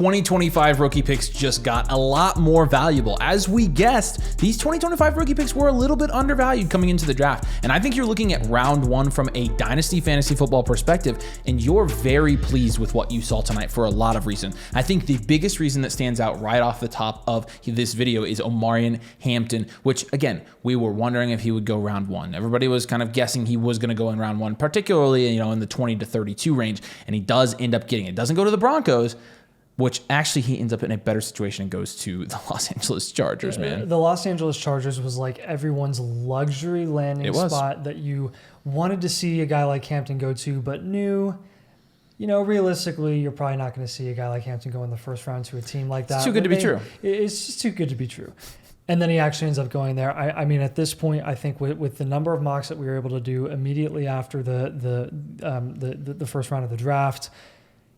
2025 rookie picks just got a lot more valuable. As we guessed, these 2025 rookie picks were a little bit undervalued coming into the draft. And I think you're looking at round one from a Dynasty fantasy football perspective, and you're very pleased with what you saw tonight for a lot of reasons. I think the biggest reason that stands out right off the top of this video is Omarion Hampton, which again, we were wondering if he would go round one. Everybody was kind of guessing he was going to go in round one, particularly, in the 20 to 32 range, and he does end up getting it. Doesn't go to the Broncos, which actually he ends up in a better situation and goes to the Los Angeles Chargers, man. The Los Angeles Chargers was like everyone's luxury landing spot that you wanted to see a guy like Hampton go to, but knew, realistically, you're probably not going to see a guy like Hampton go in the first round to a team like that. It's too good to be true. It's just too good to be true. And then he actually ends up going there. I mean, at this point, I think with the number of mocks that we were able to do immediately after the first round of the draft,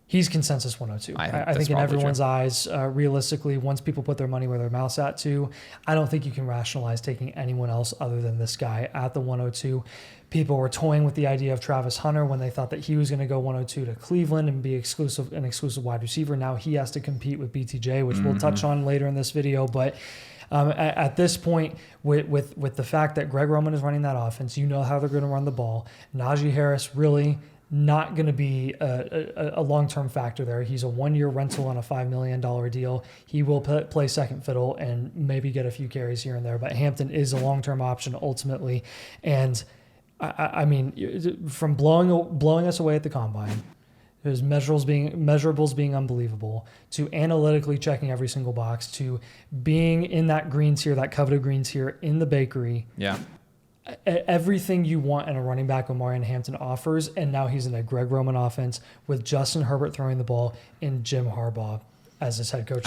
he's consensus 102. I think in everyone's eyes, realistically, once people put their money where their mouth's at too, I don't think you can rationalize taking anyone else other than this guy at the 102. People were toying with the idea of Travis Hunter when they thought that he was going to go 102 to Cleveland and be an exclusive wide receiver. Now he has to compete with BTJ, which we'll touch on later in this video. But at this point, with the fact that Greg Roman is running that offense, how they're going to run the ball. Najee Harris really not going to be a long-term factor there. He's a one-year rental on a $5 million deal. He will play second fiddle and maybe get a few carries here and there, but Hampton is a long-term option ultimately. And I mean, from blowing us away at the combine, his measurables being unbelievable, to analytically checking every single box, to being in that green tier, that coveted green tier in the bakery. Yeah. Everything you want in a running back Omarion Hampton offers, and now he's in a Greg Roman offense with Justin Herbert throwing the ball and Jim Harbaugh as his head coach.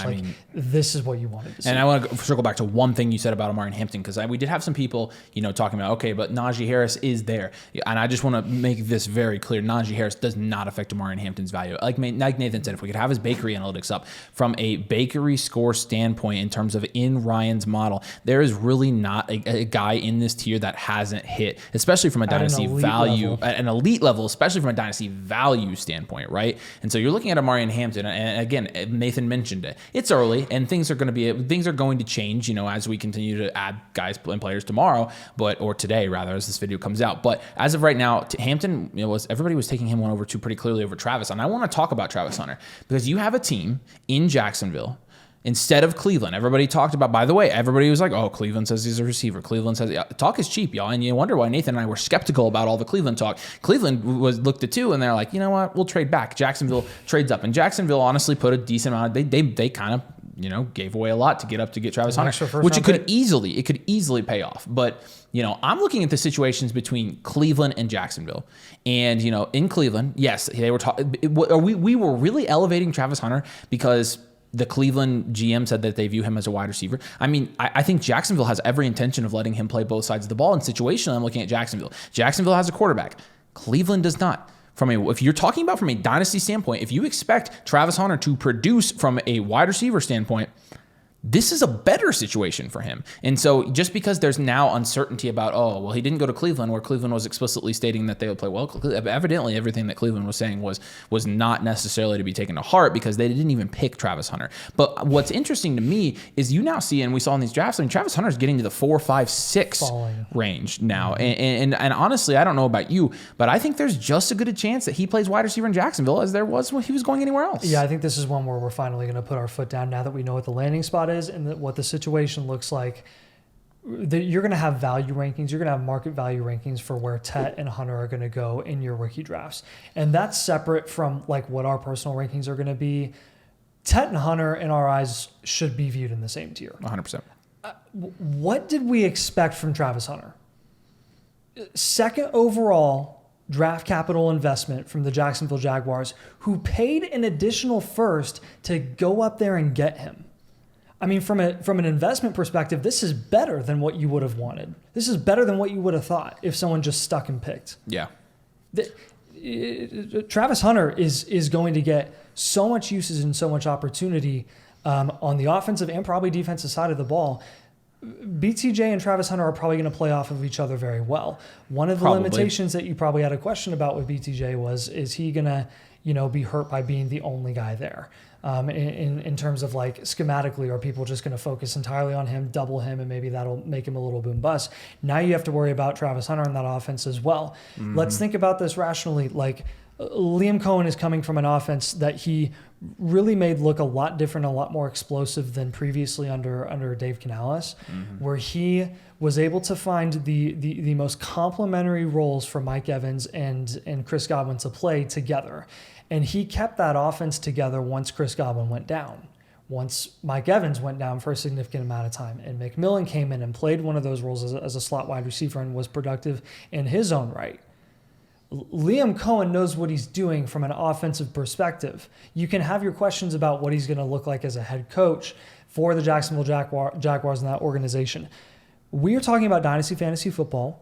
This is what you wanted to see. And I want to circle back to one thing you said about Omarion Hampton, because we did have some people, talking about, okay, but Najee Harris is there. And I just want to make this very clear. Najee Harris does not affect Omarion Hampton's value. Like Nathan said, if we could have his bakery analytics up, from a bakery score standpoint in terms of in Ryan's model, there is really not a guy in this tier that hasn't hit, especially from a dynasty value, at an elite level, especially from a dynasty value standpoint, right? And so you're looking at Omarion Hampton, and again, Nathan mentioned it. It's early, and things are going to change, as we continue to add guys and players tomorrow, or today rather, as this video comes out. But as of right now, Hampton, everybody was taking him pretty clearly over Travis, and I want to talk about Travis Hunter because you have a team in Jacksonville instead of Cleveland. Everybody talked about, by the way, everybody was like, oh, Cleveland says he's a receiver. Cleveland says, talk is cheap, y'all. And you wonder why Nathan and I were skeptical about all the Cleveland talk. Cleveland looked at two and they're like, you know what, we'll trade back. Jacksonville trades up. And Jacksonville honestly put a decent amount of, they kind of, gave away a lot to get Travis Hunter, which it could easily pay off. But, I'm looking at the situations between Cleveland and Jacksonville. And, in Cleveland, yes, they were talking, we were really elevating Travis Hunter because the Cleveland GM said that they view him as a wide receiver. I mean, I think Jacksonville has every intention of letting him play both sides of the ball. And situationally, I'm looking at Jacksonville. Jacksonville has a quarterback. Cleveland does not. If you're talking about from a dynasty standpoint, if you expect Travis Hunter to produce from a wide receiver standpoint, this is a better situation for him. And so just because there's now uncertainty about, he didn't go to Cleveland, where Cleveland was explicitly stating that they would play well, evidently everything that Cleveland was saying was not necessarily to be taken to heart because they didn't even pick Travis Hunter. But what's interesting to me is you now see, and we saw in these drafts, Travis Hunter's getting to the 4, 5, 6 range now. And honestly, I don't know about you, but I think there's just as good a chance that he plays wide receiver in Jacksonville as there was when he was going anywhere else. Yeah, I think this is one where we're finally going to put our foot down now that we know what the landing spot is and what the situation looks like. You're going to have value rankings. You're going to have market value rankings for where Tet and Hunter are going to go in your rookie drafts. And that's separate from what our personal rankings are going to be. Tet and Hunter, in our eyes, should be viewed in the same tier. 100%. What did we expect from Travis Hunter? Second overall draft capital investment from the Jacksonville Jaguars, who paid an additional first to go up there and get him. I mean, from an investment perspective, this is better than what you would have wanted. This is better than what you would have thought if someone just stuck and picked. Yeah. Travis Hunter is going to get so much usage and so much opportunity on the offensive and probably defensive side of the ball. BTJ and Travis Hunter are probably going to play off of each other very well. One of the limitations that you probably had a question about with BTJ is he going to be hurt by being the only guy there? in terms of like schematically, are people just going to focus entirely on him, double him, and maybe that'll make him a little boom bust? Now you have to worry about Travis Hunter in that offense as well. Let's think about this rationally. Like, Liam Cohen is coming from an offense that he really made look a lot different, a lot more explosive than previously under Dave Canales, where he was able to find the most complementary roles for Mike Evans and Chris Godwin to play together. And he kept that offense together once Chris Godwin went down. Once Mike Evans went down for a significant amount of time, and McMillan came in and played one of those roles as a slot wide receiver and was productive in his own right. Liam Cohen knows what he's doing from an offensive perspective. You can have your questions about what he's going to look like as a head coach for the Jacksonville Jaguars in that organization. We are talking about Dynasty Fantasy Football,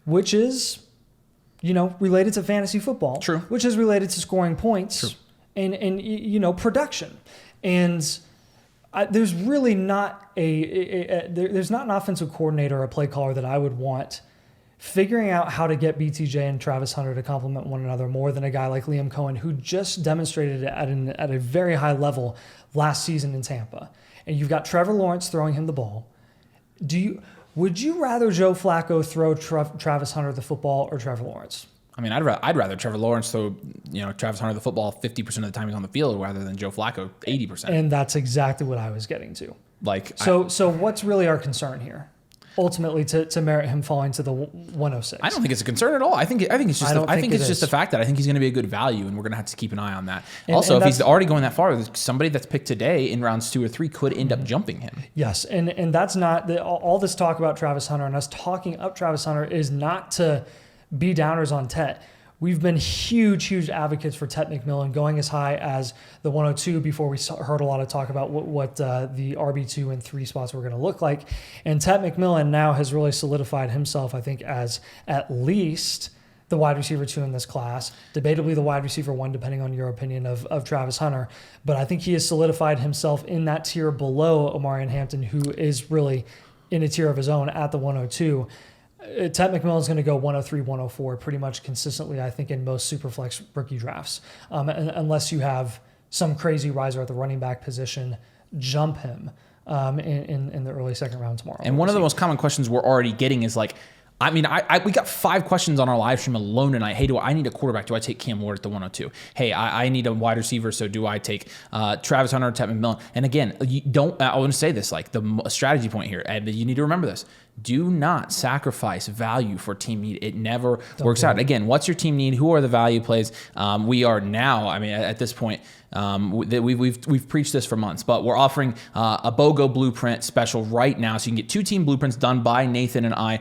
which is, related to fantasy football. True. Which is related to scoring points. True. and production. And there's really not there's not an offensive coordinator or a play caller that I would want figuring out how to get BTJ and Travis Hunter to complement one another more than a guy like Liam Cohen, who just demonstrated it at a very high level last season in Tampa. And you've got Trevor Lawrence throwing him the ball. Would you rather Joe Flacco throw Travis Hunter the football or Trevor Lawrence? I mean, I'd rather Trevor Lawrence throw, Travis Hunter the football 50% of the time he's on the field rather than Joe Flacco 80%. And that's exactly what I was getting to. So what's really our concern here? Ultimately, to merit him falling to the 106. I don't think it's a concern at all. I think it's just the fact that I think he's going to be a good value, and we're going to have to keep an eye on that. Also, if he's already going that far, somebody that's picked today in rounds 2 or 3 could end up jumping him. Yes, and that's not all this talk about Travis Hunter and us talking up Travis Hunter is not to be downers on Tet. We've been huge advocates for Tet McMillan going as high as the 102 before we heard a lot of talk about what the RB2 and 3 spots were going to look like. And Tet McMillan now has really solidified himself, I think, as at least the wide receiver 2 in this class, debatably the wide receiver 1, depending on your opinion of Travis Hunter. But I think he has solidified himself in that tier below Omarion Hampton, who is really in a tier of his own at the 102. Tet McMillan is going to go 103, 104 pretty much consistently, I think, in most Superflex rookie drafts, unless you have some crazy riser at the running back position jump him in the early second round tomorrow. And one of the most common questions we're already getting is like, we got 5 questions on our live stream alone tonight. Hey, I need a quarterback? Do I take Cam Ward at the 102? Hey, I need a wide receiver, so do I take Travis Hunter or Tet McMillan? And again, I want to say this, like the strategy point here, and you need to remember this. Do not sacrifice value for team need. It never works out. Again, what's your team need? Who are the value plays? We are now, at this point, we've preached this for months, but we're offering a BOGO blueprint special right now. So you can get 2 team blueprints done by Nathan and I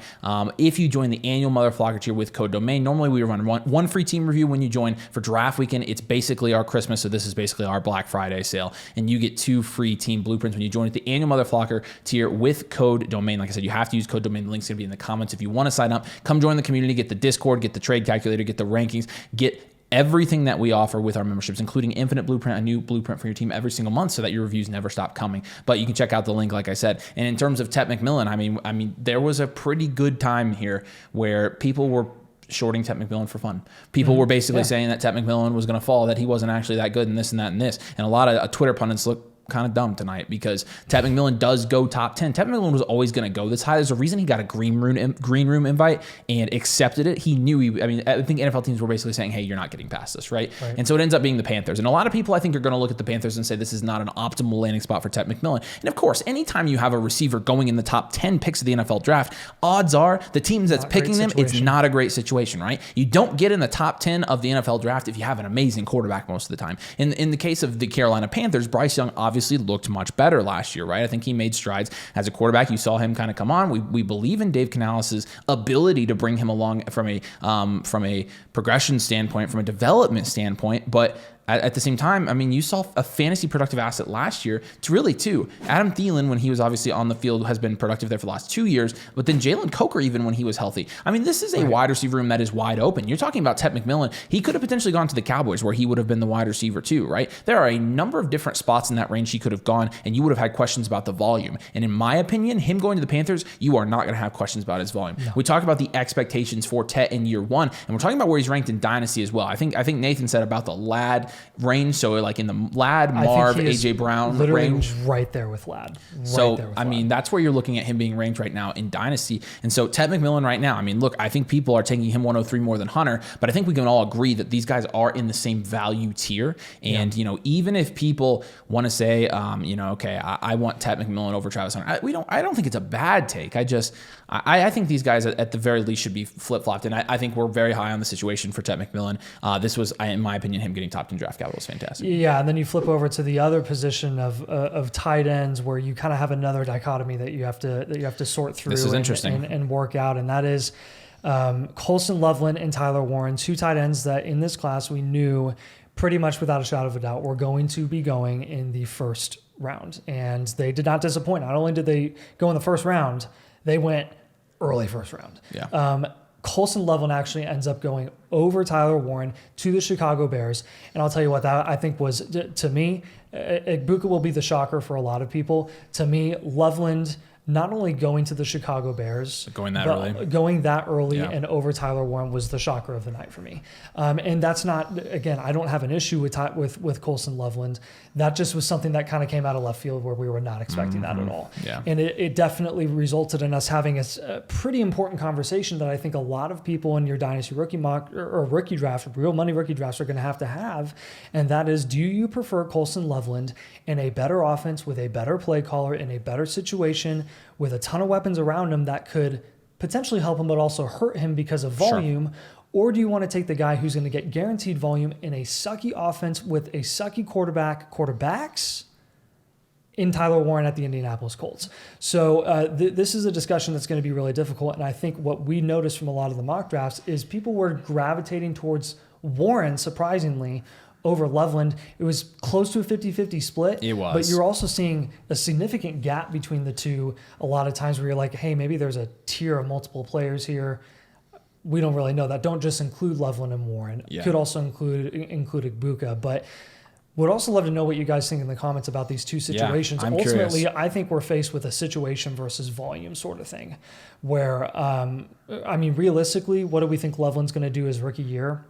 if you join the annual Motherflocker tier with code DOMAIN. Normally we run one free team review when you join. For draft weekend, it's basically our Christmas, so this is basically our Black Friday sale. And you get 2 free team blueprints when you join at the annual Motherflocker tier with code DOMAIN. Like I said, you have to use code DOMAIN. The link's going to be in the comments. If you want to sign up, come join the community, get the Discord, get the trade calculator, get the rankings, get everything that we offer with our memberships, including Infinite Blueprint, a new blueprint for your team every single month so that your reviews never stop coming. But you can check out the link, like I said. And in terms of Tet McMillan, I mean, there was a pretty good time here where people were shorting Tet McMillan for fun. People were basically saying that Tet McMillan was going to fall, that he wasn't actually that good, and this and that and this. And a lot of Twitter pundits look kind of dumb tonight because Tet McMillan does go top 10. Tet McMillan was always going to go this high. There's a reason he got a green room invite and accepted it. He knew I think NFL teams were basically saying, hey, you're not getting past this, right? And so it ends up being the Panthers. And a lot of people, I think, are going to look at the Panthers and say this is not an optimal landing spot for Tet McMillan. And of course, anytime you have a receiver going in the top 10 picks of the NFL draft, odds are the teams that's picking them, it's not a great situation, right? You don't get in the top 10 of the NFL draft if you have an amazing quarterback most of the time. In the case of the Carolina Panthers, Bryce Young obviously looked much better last year, right? I think he made strides as a quarterback. You saw him kind of come on. We believe in Dave Canales' ability to bring him along from a progression standpoint, from a development standpoint, but at the same time, I mean, you saw a fantasy productive asset last year. It's really 2. Adam Thielen, when he was obviously on the field, has been productive there for the last 2 years. But then Jalen Coker, even when he was healthy. I mean, this is a wide receiver room that is wide open. You're talking about Tet McMillan. He could have potentially gone to the Cowboys where he would have been the wide receiver too, right? There are a number of different spots in that range he could have gone, and you would have had questions about the volume. And in my opinion, him going to the Panthers, you are not going to have questions about his volume. No. We talk about the expectations for Tet in year 1, and we're talking about where he's ranked in Dynasty as well. I think Nathan said about the lad range. So like in the Ladd, Marv, AJ Brown range. Right there with Ladd. That's where you're looking at him being ranked right now in Dynasty. And so Ted McMillan right now, I mean, look, I think people are taking him 103 more than Hunter, but I think we can all agree that these guys are in the same value tier. And, even if people want to say, okay, I want Ted McMillan over Travis Hunter, I don't think it's a bad take. I think these guys at the very least should be flip-flopped. And I think we're very high on the situation for Ted McMillan. This was, in my opinion, him getting top 10 draft capital is fantastic. Yeah, and then you flip over to the other position of tight ends where you kind of have another dichotomy that you have to sort through. This is interesting. And work out, and that is Colson Loveland and Tyler Warren, two tight ends that in this class we knew pretty much without a shadow of a doubt were going to be going in the first round. And they did not disappoint. Not only did they go in the first round, they went early first round. Yeah. Colson Loveland actually ends up going over Tyler Warren to the Chicago Bears. And I'll tell you what, that I think was, to me, Egbuka will be the shocker for a lot of people. To me, Loveland not only going to the Chicago Bears, going that early yeah. and over Tyler Warren was the shocker of the night for me. And that's not, again, I don't have an issue with Colson Loveland. That just was something that kind of came out of left field where we were not expecting that at all. Yeah. And it definitely resulted in us having a pretty important conversation that I think a lot of people in your Dynasty rookie mock or rookie draft, real money rookie drafts are going to have. And that is, do you prefer Colson Loveland in a better offense with a better play caller in a better situation with a ton of weapons around him that could potentially help him but also hurt him because of volume? Sure. Or do you want to take the guy who's going to get guaranteed volume in a sucky offense with a sucky quarterbacks in Tyler Warren at the Indianapolis Colts? So this is a discussion that's going to be really difficult. And I think what we noticed from a lot of the mock drafts is people were gravitating towards Warren, surprisingly, over Loveland. It was close to a 50-50 split. It was. But you're also seeing a significant gap between the two a lot of times where you're like, hey, maybe there's a tier of multiple players here. We don't really know that. Don't just include Loveland and Warren. Yeah. Could also include Egbuka. But would also love to know what you guys think in the comments about these two situations. Yeah, I'm Ultimately, curious. I think we're faced with a situation versus volume sort of thing where, realistically, what do we think Loveland's going to do his rookie year?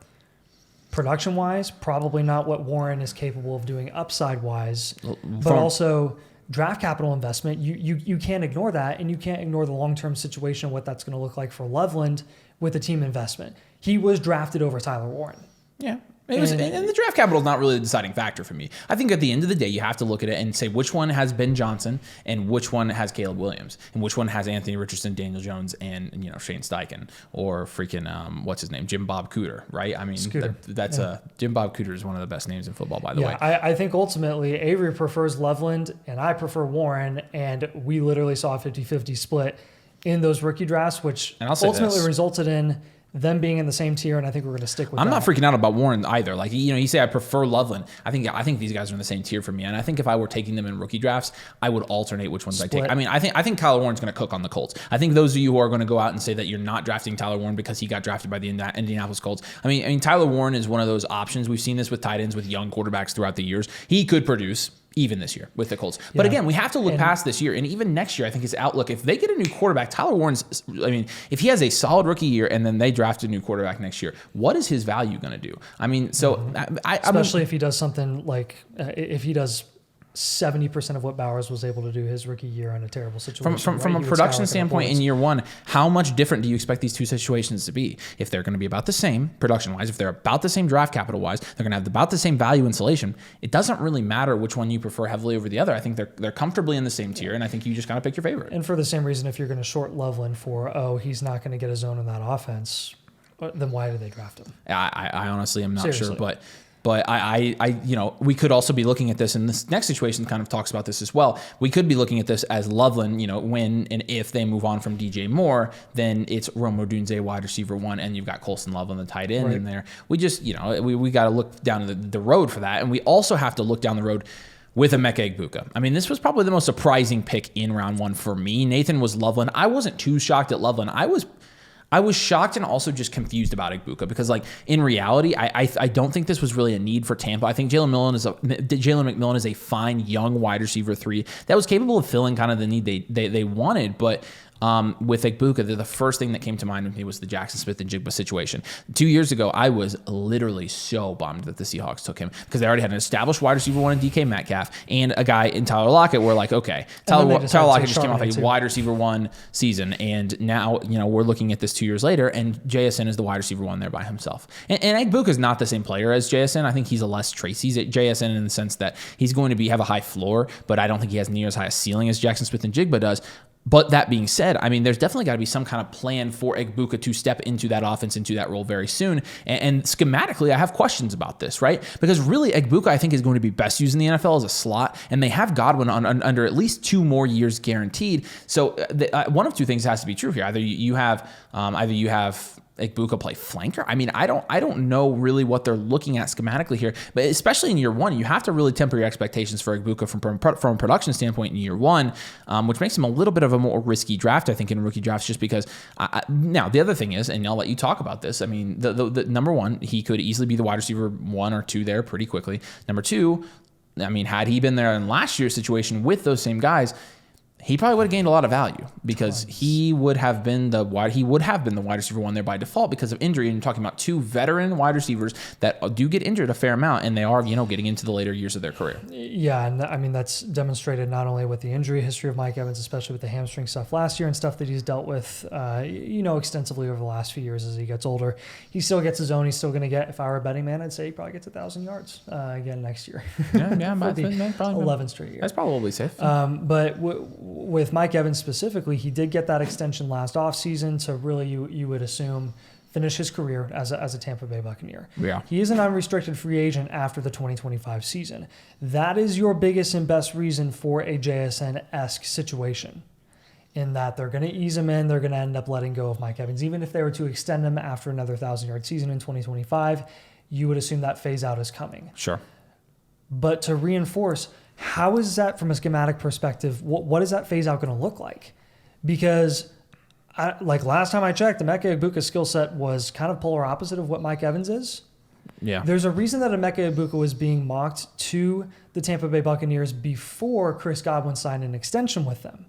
Production-wise, probably not what Warren is capable of doing upside-wise, but also draft capital investment. You can't ignore that, and you can't ignore the long-term situation, what that's going to look like for Loveland with the team investment. He was drafted over Tyler Warren. Yeah. And the draft capital is not really the deciding factor for me. I think at the end of the day, you have to look at it and say which one has Ben Johnson and which one has Caleb Williams and which one has Anthony Richardson, Daniel Jones, and Shane Steichen or freaking what's his name, Jim Bob Cooter, right? I mean, Jim Bob Cooter is one of the best names in football, by the way. I think ultimately Avery prefers Loveland and I prefer Warren, and we literally saw a 50-50 split in those rookie drafts, which ultimately resulted in them being in the same tier, and I think we're going to stick with that. I'm not freaking out about Warren either. Like, you say I prefer Loveland. I think these guys are in the same tier for me, and I think if I were taking them in rookie drafts, I would alternate which ones I take. I mean, I think Tyler Warren's going to cook on the Colts. I think those of you who are going to go out and say that you're not drafting Tyler Warren because he got drafted by the Indianapolis Colts. I mean, Tyler Warren is one of those options. We've seen this with tight ends with young quarterbacks throughout the years. He could produce even this year with the Colts. But again, we have to look past this year. And even next year, I think his outlook, if they get a new quarterback, Tyler Warren's, if he has a solid rookie year and then they draft a new quarterback next year, what is his value going to do? I mean, so especially if he does something like, if he does 70% of what Bowers was able to do his rookie year in a terrible situation. From a production standpoint in year one, how much different do you expect these two situations to be? If they're going to be about the same production-wise, if they're about the same draft capital-wise, they're going to have about the same value insulation. It doesn't really matter which one you prefer heavily over the other. I think they're comfortably in the same tier, and I think you just got to pick your favorite. And for the same reason, if you're going to short Loveland for, he's not going to get a zone in that offense, then why did they draft him? I honestly am not sure, but we could also be looking at this, and this next situation kind of talks about this as well. We could be looking at this as Loveland, when and if they move on from DJ Moore, then it's Rome Odunze, wide receiver 1, and you've got Colson Loveland, the tight end in there. We just, we got to look down the road for that. And we also have to look down the road with Emeka Egbuka. I mean, this was probably the most surprising pick in round 1 for me. Nathan was Loveland. I wasn't too shocked at Loveland. I was shocked and also just confused about Egbuka because, in reality, I don't think this was really a need for Tampa. I think Jalen McMillan is a fine young wide receiver 3 that was capable of filling kind of the need they wanted. But with Egbuka, the first thing that came to mind with me was the Jackson Smith and Jigba situation. 2 years ago, I was literally so bummed that the Seahawks took him because they already had an established wide receiver one in DK Metcalf and a guy in Tyler Lockett. We're like, okay, Tyler Lockett just came off a wide receiver one season, and now we're looking at this 2 years later, and JSN is the wide receiver one there by himself. And Egbuka is not the same player as JSN. I think he's a less Tracy's at JSN in the sense that he's going to have a high floor, but I don't think he has near as high a ceiling as Jackson Smith and Jigba does. But that being said, I mean, there's definitely got to be some kind of plan for Egbuka to step into that offense, into that role very soon. And schematically, I have questions about this, right? Because really, Egbuka, I think, is going to be best used in the NFL as a slot, and they have Godwin under at least 2 more years guaranteed. So one of two things has to be true here. Either you have Egbuka play flanker. I mean, I don't know really what they're looking at schematically here, but especially in year one, you have to really temper your expectations for Egbuka from a production standpoint in year one, which makes him a little bit of a more risky draft, I think, in rookie drafts, just because. Now, the other thing is, and I'll let you talk about this. I mean, the number one, he could easily be the wide receiver 1 or 2 there pretty quickly. Number 2, I mean, had he been there in last year's situation with those same guys, he probably would have gained a lot of value because he would have been the wide receiver 1 there by default because of injury. And you're talking about 2 veteran wide receivers that do get injured a fair amount, and they are, getting into the later years of their career. Yeah, and I mean, that's demonstrated not only with the injury history of Mike Evans, especially with the hamstring stuff last year and stuff that he's dealt with, extensively over the last few years as he gets older. He still gets his own. He's still going to get, if I were a betting man, I'd say he probably gets 1,000 yards again next year. Yeah, probably 11 straight years. That's probably safe. But with Mike Evans specifically, he did get that extension last offseason to really, you would assume, finish his career as a Tampa Bay Buccaneer. Yeah. He is an unrestricted free agent after the 2025 season. That is your biggest and best reason for a JSN-esque situation, in that they're going to ease him in. They're going to end up letting go of Mike Evans. Even if they were to extend him after another 1,000-yard season in 2025, you would assume that phase out is coming. Sure. But to reinforce, how is that from a schematic perspective? What is that phase out going to look like? Because last time I checked, Emeka Egbuka's skill set was kind of polar opposite of what Mike Evans is. Yeah. There's a reason that Emeka Egbuka was being mocked to the Tampa Bay Buccaneers before Chris Godwin signed an extension with them.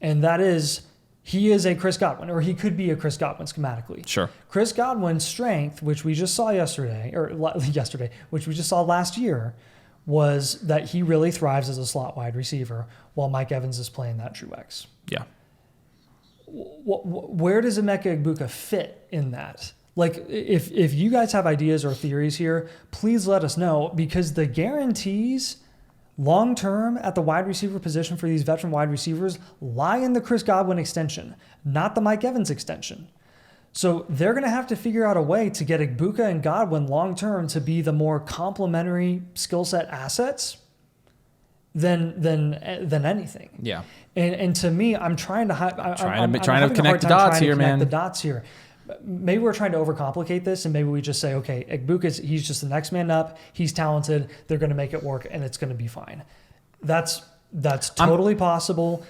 And that is, he is a Chris Godwin, or he could be a Chris Godwin schematically. Sure. Chris Godwin's strength, which we just saw which we just saw last year, was that he really thrives as a slot wide receiver while Mike Evans is playing that true X. Yeah. Where does Emeka Egbuka fit in that? Like, if you guys have ideas or theories here, please let us know, because the guarantees long-term at the wide receiver position for these veteran wide receivers lie in the Chris Godwin extension, not the Mike Evans extension. So they're going to have to figure out a way to get Egbuka and Godwin long-term to be the more complementary skill set assets than anything. Yeah. And to me, I'm trying to connect the dots here, man. The dots here. Maybe we're trying to overcomplicate this, and maybe we just say, okay, he's just the next man up. He's talented. They're going to make it work, and it's going to be fine. That's totally possible.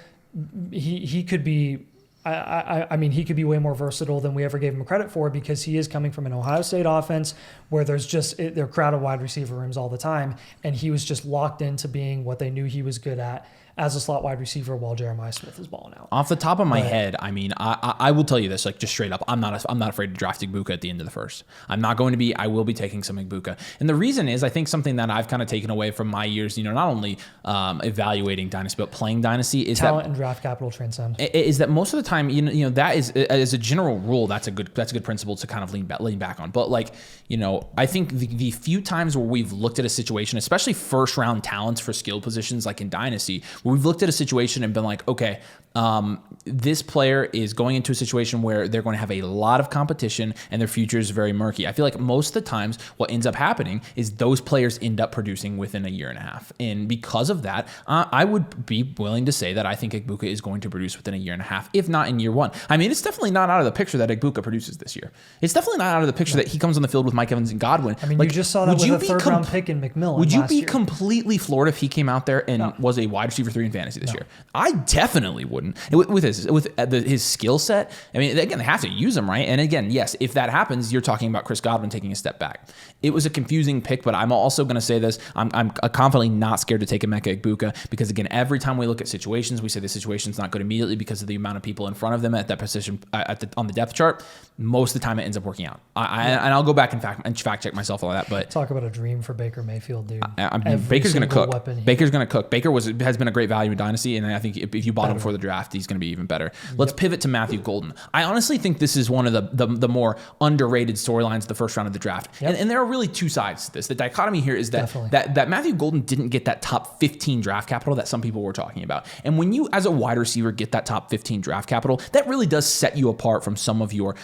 He could be. I mean, he could be way more versatile than we ever gave him credit for, because he is coming from an Ohio State offense where they're crowded wide receiver rooms all the time, and he was just locked into being what they knew he was good at as a slot wide receiver while Jeremiah Smith is balling out. Off the top of my head, I mean, I will tell you this, like, just straight up, I'm not afraid to draft Egbuka at the end of the first. I will be taking some Egbuka. And the reason is, I think something that I've kind of taken away from my years, not only evaluating Dynasty, but playing Dynasty, is talent and draft capital transcend. Is that most of the time, that is, as a general rule, that's a good principle to kind of lean back on. But I think the few times where we've looked at a situation, especially first round talents for skill positions, like in Dynasty, where we've looked at a situation and been like, okay, this player is going into a situation where they're going to have a lot of competition and their future is very murky. I feel like most of the times what ends up happening is those players end up producing within a year and a half. And because of that, I would be willing to say that I think Egbuka is going to produce within a year and a half, if not in year one. I mean, it's definitely not out of the picture that Egbuka produces this year. It's definitely not out of the picture that he comes on the field with Mike Evans and Godwin. I mean, you just saw that with a third-round pick in McMillan. Would you be completely floored if he came out there and was a wide receiver 3 in fantasy this year? I definitely wouldn't. With this, his skill set, I mean, again, they have to use him, right? And again, yes, if that happens, you're talking about Chris Godwin taking a step back. It was a confusing pick, but I'm also going to say this. I'm confidently not scared to take Emeka Egbuka because, again, every time we look at situations, we say the situation's not good immediately because of the amount of people in front of them at that position on the depth chart. Most of the time, it ends up working out. And I'll go back and fact check myself on that. But talk about a dream for Baker Mayfield, dude. Baker's going to cook. Baker's going to cook. Baker has been a great value in Dynasty, and I think if you bought him before the draft, he's going to be even better. Let's pivot to Matthew Golden. I honestly think this is one of the more underrated storylines of the first round of the draft. Yep. And there are really two sides to this. The dichotomy here is that Matthew Golden didn't get that top 15 draft capital that some people were talking about. And when you, as a wide receiver, get that top 15 draft capital, that really does set you apart from some of your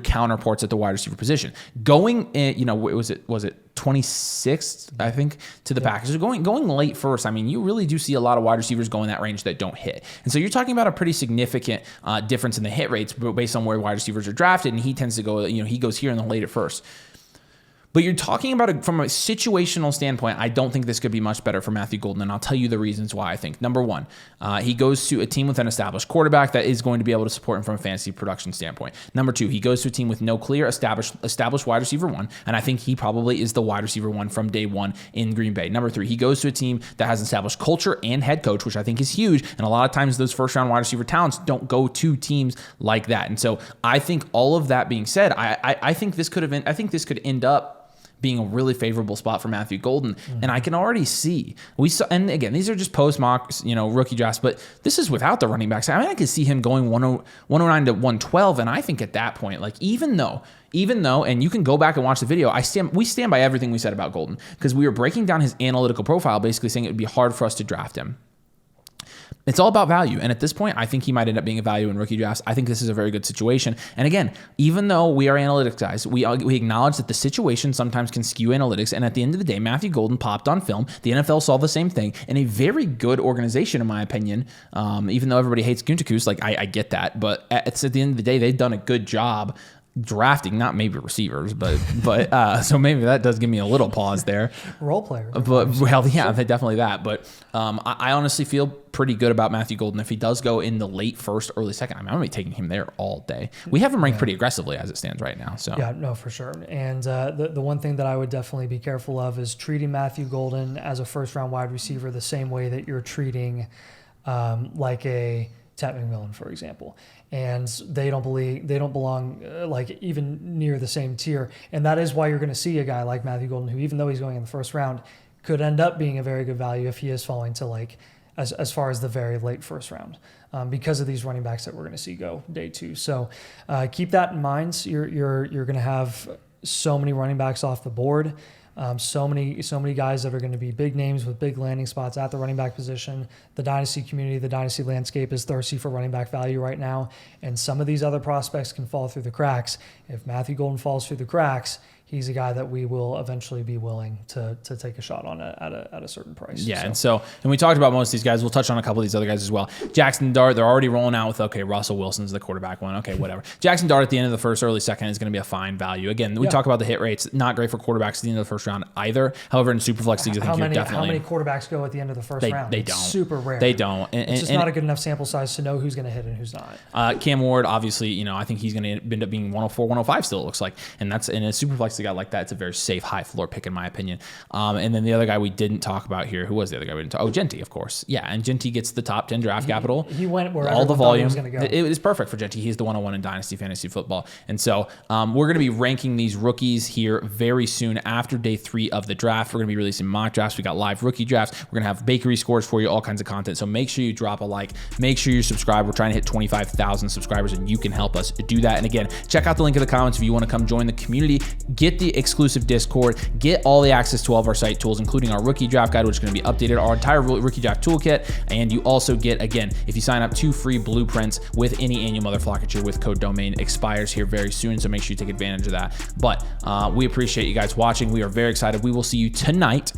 counterparts at the wide receiver position. Going, was it 26th, I think, to the Packers. So going late first, I mean, you really do see a lot of wide receivers go in that range that don't hit. And so you're talking about a pretty significant difference in the hit rates based on where wide receivers are drafted, and he tends to go, he goes here in the late at first. But you're talking about it from a situational standpoint. I don't think this could be much better for Matthew Golden, and I'll tell you the reasons why I think. Number one, he goes to a team with an established quarterback that is going to be able to support him from a fantasy production standpoint. Number two, he goes to a team with no clear established wide receiver one, and I think he probably is the wide receiver one from day one in Green Bay. Number three, he goes to a team that has established culture and head coach, which I think is huge, and a lot of times those first-round wide receiver talents don't go to teams like that. And so I think all of that being said, I think this could end up being a really favorable spot for Matthew Golden. And I can already see, and again, these are just post mocks, rookie drafts, but this is without the running backs. I mean, I could see him going 109 to 112. And I think at that point, like, even though, and you can go back and watch the video, we stand by everything we said about Golden because we were breaking down his analytical profile, basically saying it would be hard for us to draft him. It's all about value. And at this point, I think he might end up being a value in rookie drafts. I think this is a very good situation. And again, even though we are analytics guys, we acknowledge that the situation sometimes can skew analytics. And at the end of the day, Matthew Golden popped on film. The NFL saw the same thing in a very good organization, in my opinion. Even though everybody hates Gutekunst, like I get that. But at the end of the day, they've done a good job drafting, not maybe receivers, but so maybe that does give me a little pause there. Role player. But well, yeah, definitely that. But I honestly feel pretty good about Matthew Golden. If he does go in the late first, early second, I'm going to be taking him there all day. We have him ranked pretty aggressively as it stands right now. So yeah, no, for sure. And the one thing that I would definitely be careful of is treating Matthew Golden as a first round wide receiver the same way that you're treating like a Ted McMillan, for example. And they don't belong like even near the same tier. And that is why you're going to see a guy like Matthew Golden, who even though he's going in the first round, could end up being a very good value if he is falling to like as far as the very late first round because of these running backs that we're going to see go day two. So keep that in mind. You're going to have so many running backs off the board. So many guys that are going to be big names with big landing spots at the running back position. The dynasty community, the dynasty landscape is thirsty for running back value right now, and some of these other prospects can fall through the cracks. If Matthew Golden falls through the cracks, he's a guy that we will eventually be willing to take a shot on at a certain price. Yeah, and we talked about most of these guys. We'll touch on a couple of these other guys as well. Jackson Dart, they're already rolling out with, okay, Russell Wilson's the quarterback one. Okay, whatever. Jackson Dart at the end of the first, early second is going to be a fine value. Again, we talk about the hit rates. Not great for quarterbacks at the end of the first round either. However, in Superflex leagues, I think you're definitely... How many quarterbacks go at the end of the first round? They don't. It's super rare. They don't. It's just not a good enough sample size to know who's going to hit and who's not. Cam Ward, obviously, I think he's going to end up being 104, 105 still, it looks like. And that's in a Superflex league like that, it's a very safe high floor pick in my opinion. And then the other guy we didn't talk about here, who was the other guy we didn't talk? Oh, Jeanty, of course. Yeah, and Jeanty gets the top 10 draft capital. He went where all the volume. He was go. It is perfect for Jeanty. He's the 101 in Dynasty Fantasy Football. And so we're going to be ranking these rookies here very soon after day 3 of the draft. We're going to be releasing mock drafts. We got live rookie drafts. We're going to have bakery scores for you, all kinds of content. So make sure you drop a like. Make sure you subscribe. We're trying to hit 25,000 subscribers, and you can help us do that. And again, check out the link in the comments if you want to come join the community, get the exclusive Discord, get all the access to all of our site tools, including our rookie draft guide, which is going to be updated, our entire rookie draft toolkit. And you also get, again, if you sign up, 2 free blueprints with any annual Motherflocker tier with code domain. Expires here very soon, so make sure you take advantage of that. But we appreciate you guys watching. We are very excited. We will see you tonight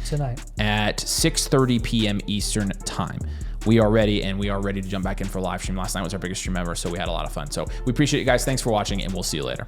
at 6:30 p.m. Eastern time. We are ready, and we are ready to jump back in for a live stream. Last night was our biggest stream ever, so we had a lot of fun. So we appreciate you guys. Thanks for watching, and we'll see you later.